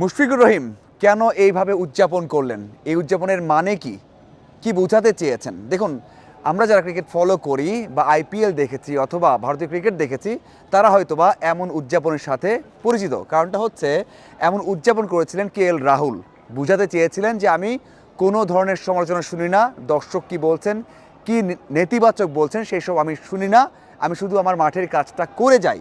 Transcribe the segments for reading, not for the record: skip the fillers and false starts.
মুশফিকুর রহিম কেন এইভাবে উদযাপন করলেন? এই উদযাপনের মানে কি? কি বোঝাতে চেয়েছেন? দেখুন, আমরা যারা ক্রিকেট ফলো করি বা আইপিএল দেখেছি অথবা ভারতীয় ক্রিকেট দেখেছি, তারা হয়তোবা এমন উদযাপনের সাথে পরিচিত। কারণটা হচ্ছে, এমন উদযাপন করেছিলেন কেএল রাহুল। বুঝাতে চেয়েছিলেন যে আমি কোনো ধরনের সমালোচনা শুনি না, দর্শক কী বলছেন, কি নেতিবাচক বলছেন সেসব আমি শুনি না, আমি শুধু আমার মাঠের কাজটা করে যাই।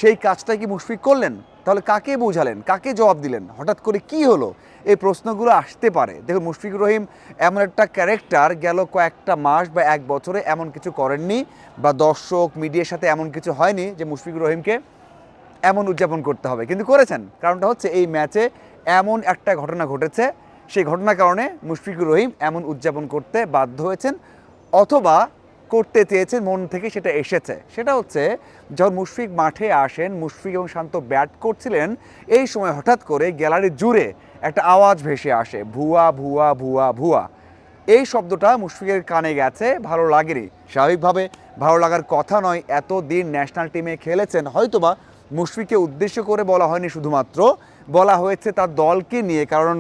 সেই কাজটা কি মুশফিক করলেন? তাহলে কাকে বোঝালেন, কাকে জবাব দিলেন, হঠাৎ করে কি হলো? এই প্রশ্নগুলো আসতে পারে। দেখুন, মুশফিকুর রহিম এমন একটা ক্যারেক্টার, গেল কয়েকটা মাস বা এক বছরে এমন কিছু করেননি, বা দর্শক মিডিয়ার সাথে এমন কিছু হয়নি যে মুশফিকুর রহিমকে এমন উদযাপন করতে হবে, কিন্তু করেছেন। কারণটা হচ্ছে এই ম্যাচে এমন একটা ঘটনা ঘটেছে, সেই ঘটনার কারণে মুশফিকুর রহিম এমন উদযাপন করতে বাধ্য হয়েছেন, অথবা করতে চেয়েছেন, মন থেকে সেটা এসেছে। সেটা হচ্ছে, যখন মুশফিক মাঠে আসেন, মুশফিক এবং শান্ত ব্যাট করছিলেন, এই সময় হঠাৎ করে গ্যালারি জুড়ে একটা আওয়াজ ভেসে আসে, ভুয়া ভুয়া ভুয়া ভুয়া। এই শব্দটা মুশফিকের কানে গেছে, ভালো লাগেনি। স্বাভাবিকভাবে ভালো লাগার কথা নয়, এত দিন ন্যাশনাল টিমে খেলেছেন, হয়তোবা মুশফিককে উদ্দেশ্য করে বলা হয়নি, শুধুমাত্র বলা হয়েছে তার দলকে নিয়ে। কারণ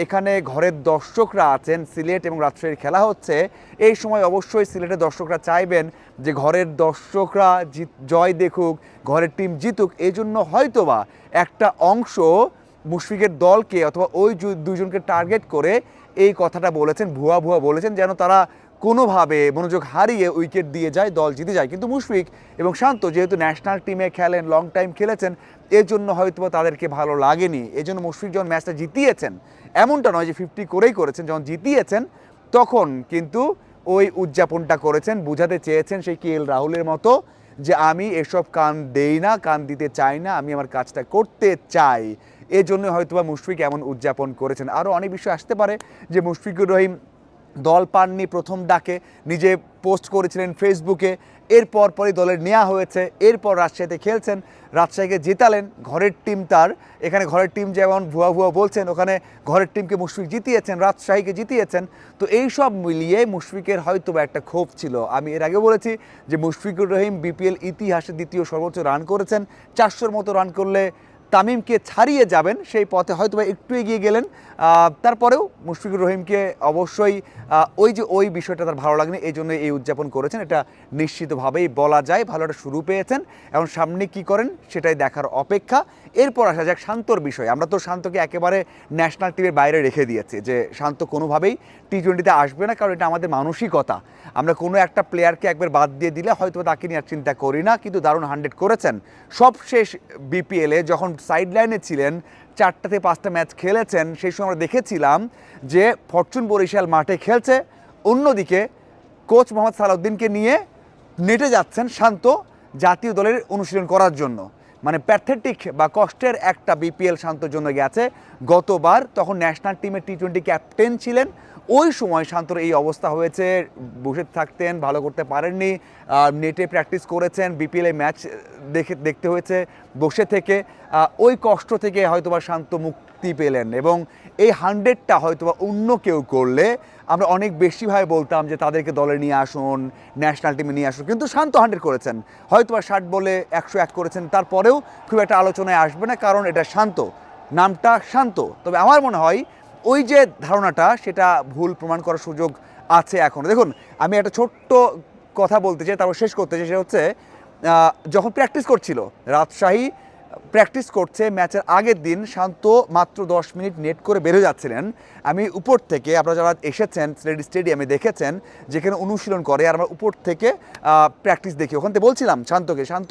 এখানে ঘরের দর্শকরা আছেন, সিলেট এবং রাজশাহীর খেলা হচ্ছে, এই সময় অবশ্যই সিলেটের দর্শকরা চাইবেন যে ঘরের দর্শকরা জয় দেখুক, ঘরের টিম জিতুক। এই জন্য হয়তোবা একটা অংশ মুশফিকের দলকে অথবা ওই দুজনকে টার্গেট করে এই কথাটা বলেছেন, ভুয়া ভুয়া বলেছেন, যেন তারা কোনোভাবে মনোযোগ হারিয়ে উইকেট দিয়ে যায়, দল জিতে যায়। কিন্তু মুশফিক এবং শান্ত যেহেতু ন্যাশনাল টিমে খেলেন, লং টাইম খেলেছেন, এর জন্য হয়তো তাদেরকে ভালো লাগেনি। এই জন্য মুশফিক যখন ম্যাচটা জিতিয়েছেন, এমনটা নয় যে 50 করেই করেছেন, যখন জিতিয়েছেন তখন কিন্তু ওই উদযাপনটা করেছেন, বুঝাতে চেয়েছেন সেই কেএল রাহুলের মতো যে আমি এসব কান দেই না, কান দিতে চাই না, আমি আমার কাজটা করতে চাই। এই জন্য হয়তোবা মুশফিক এমন উদযাপন করেছেন। আরও অনেক বিষয় আসতে পারে, যে মুশফিকুর রহিম দল পাননি প্রথম ডাকে, নিজে পোস্ট করেছিলেন ফেসবুকে, এরপর পরই দলের নেওয়া হয়েছে, এরপর রাজশাহীতে খেলছেন, রাজশাহীকে জেতালেন, ঘরের টিম তার। এখানে ঘরের টিম যেমন ভুয়া ভুয়া বলছেন, ওখানে ঘরের টিমকে মুশফিক জিতিয়েছেন, রাজশাহীকে জিতিয়েছেন। তো এই সব মিলিয়ে মুশফিকের হয়তো বা একটা ক্ষোভ ছিল। আমি এর আগে বলেছি যে মুশফিকুর রহিম বিপিএল ইতিহাসে দ্বিতীয় সর্বোচ্চ রান করেছেন, 400-র মতো রান করলে তামিমকে ছাড়িয়ে যাবেন, সেই পথে হয়তো বা একটু এগিয়ে গেলেন। তারপরেও মুশফিকুর রহিমকে অবশ্যই ওই বিষয়টা তার ভালো লাগেনি, এই জন্য এই উদযাপন করেছেন, এটা নিশ্চিতভাবেই বলা যায়। ভালো একটা শুরু পেয়েছেন, এখন সামনে কি করেন সেটাই দেখার অপেক্ষা। এরপর আসা যাক শান্তর বিষয়। আমরা তো শান্তকে একেবারে ন্যাশনাল টিমের বাইরে রেখে দিয়েছি, যে শান্ত কোনোভাবেই টি-20তে আসবে না, কারণ এটা আমাদের মানসিকতা। আমরা কোনো একটা প্লেয়ারকে একবার বাদ দিয়ে দিলে হয়তো তাকে নিয়ে আর চিন্তা করি না, কিন্তু দারুণ 100 করেছেন। সবশেষ বিপিএলে যখন সাইড লাইনে ছিলেন, 4টা থেকে 5টা ম্যাচ খেলেছেন, সেই সময় আমরা দেখেছিলাম যে ফরচুন বরিশাল মাঠে খেলছে, অন্যদিকে কোচ মোহাম্মদ সালাউদ্দিনকে নিয়ে নেটে যাচ্ছেন শান্ত জাতীয় দলের অনুশীলন করার জন্য। মানে প্যাথেটিক বা কষ্টের একটা বিপিএল শান্তর জন্য গেছে। গতবার তখন ন্যাশনাল টিমের টি-20 ক্যাপ্টেন ছিলেন, ওই সময় শান্তর এই অবস্থা হয়েছে, বসে থাকতেন, ভালো করতে পারেননি, নেটে প্র্যাকটিস করেছেন, বিপিএলে ম্যাচ দেখতে হয়েছে বসে থেকে। ওই কষ্ট থেকে হয়তোবা শান্ত মুক্তি পেলেন, এবং এই 100টা হয়তোবা অন্য কেউ করলে আমরা অনেক বেশিভাবে বলতাম যে তাদেরকে দলে নিয়ে আসুন, ন্যাশনাল টিমে নিয়ে আসুন, কিন্তু শান্ত 100 করেছেন। হয়তোবা 60 বলে 101 করেছেন, তারপরেও খুব একটা আলোচনায় আসবে না, কারণ এটা শান্ত, নামটা শান্ত। তবে আমার মনে হয় ওই যে ধারণাটা, সেটা ভুল প্রমাণ করার সুযোগ আছে এখন। দেখুন, আমি একটা ছোট্ট কথা বলতে চাই, তারপর শেষ করতে চাই। সেটা হচ্ছে, যখন প্র্যাকটিস করছিল, রাজশাহী প্র্যাকটিস করছে, ম্যাচের আগের দিন শান্ত মাত্র 10 মিনিট নেট করে বেরো যাচ্ছিলেন। আমি উপর থেকে, আপনারা যারা এসেছেন সিলেট স্টেডিয়ামে দেখেছেন যেখানে অনুশীলন করে, আর আমরা উপর থেকে প্র্যাকটিস দেখি, ওখান থেকে বলছিলাম শান্তকে, শান্ত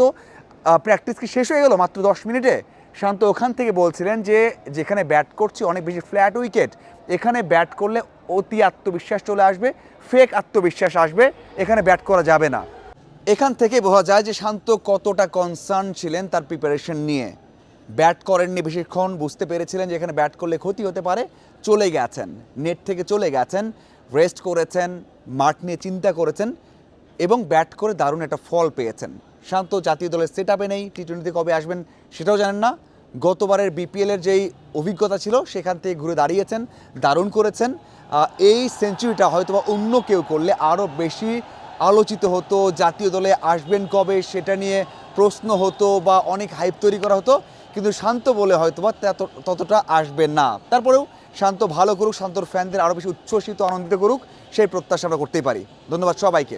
প্র্যাকটিস কি শেষ হয়ে গেল মাত্র 10 মিনিটে? শান্ত ওখান থেকে বলছিলেন যে যেখানে ব্যাট করছি অনেক বেশি ফ্ল্যাট উইকেট, এখানে ব্যাট করলে অতি আত্মবিশ্বাস চলে আসবে, ফেক আত্মবিশ্বাস আসবে, এখানে ব্যাট করা যাবে না। এখান থেকে বোঝা যায় যে শান্ত কতটা কনসার্ন ছিলেন তার প্রিপারেশন নিয়ে। ব্যাট করেননি বেশিক্ষণ, বুঝতে পেরেছিলেন যে এখানে ব্যাট করলে ক্ষতি হতে পারে, চলে গেছেন, নেট থেকে চলে গেছেন, রেস্ট করেছেন, মাঠ নিয়ে চিন্তা করেছেন, এবং ব্যাট করে দারুণ একটা ফল পেয়েছেন। শান্ত জাতীয় দলের সেট আপে নেই, টি-20তে কবে আসবেন সেটাও জানেন না। গতবারের বিপিএলের যেই অভিজ্ঞতা ছিল সেখান থেকে ঘুরে দাঁড়িয়েছেন, দারুণ করেছেন। এই সেঞ্চুরিটা হয়তোবা অন্য কেউ করলে আরও বেশি আলোচিত হতো, জাতীয় দলে আসবেন কবে সেটা নিয়ে প্রশ্ন হতো বা অনেক হাইপ তৈরি করা হতো, কিন্তু শান্ত বলে হয়তো বা ততটা আসবে না। তারপরেও শান্ত ভালো করুক, শান্তর ফ্যানদের আরও বেশি উচ্ছ্বসিত আনন্দিত করুক, সেই প্রত্যাশা আমরা করতেই পারি। ধন্যবাদ সবাইকে।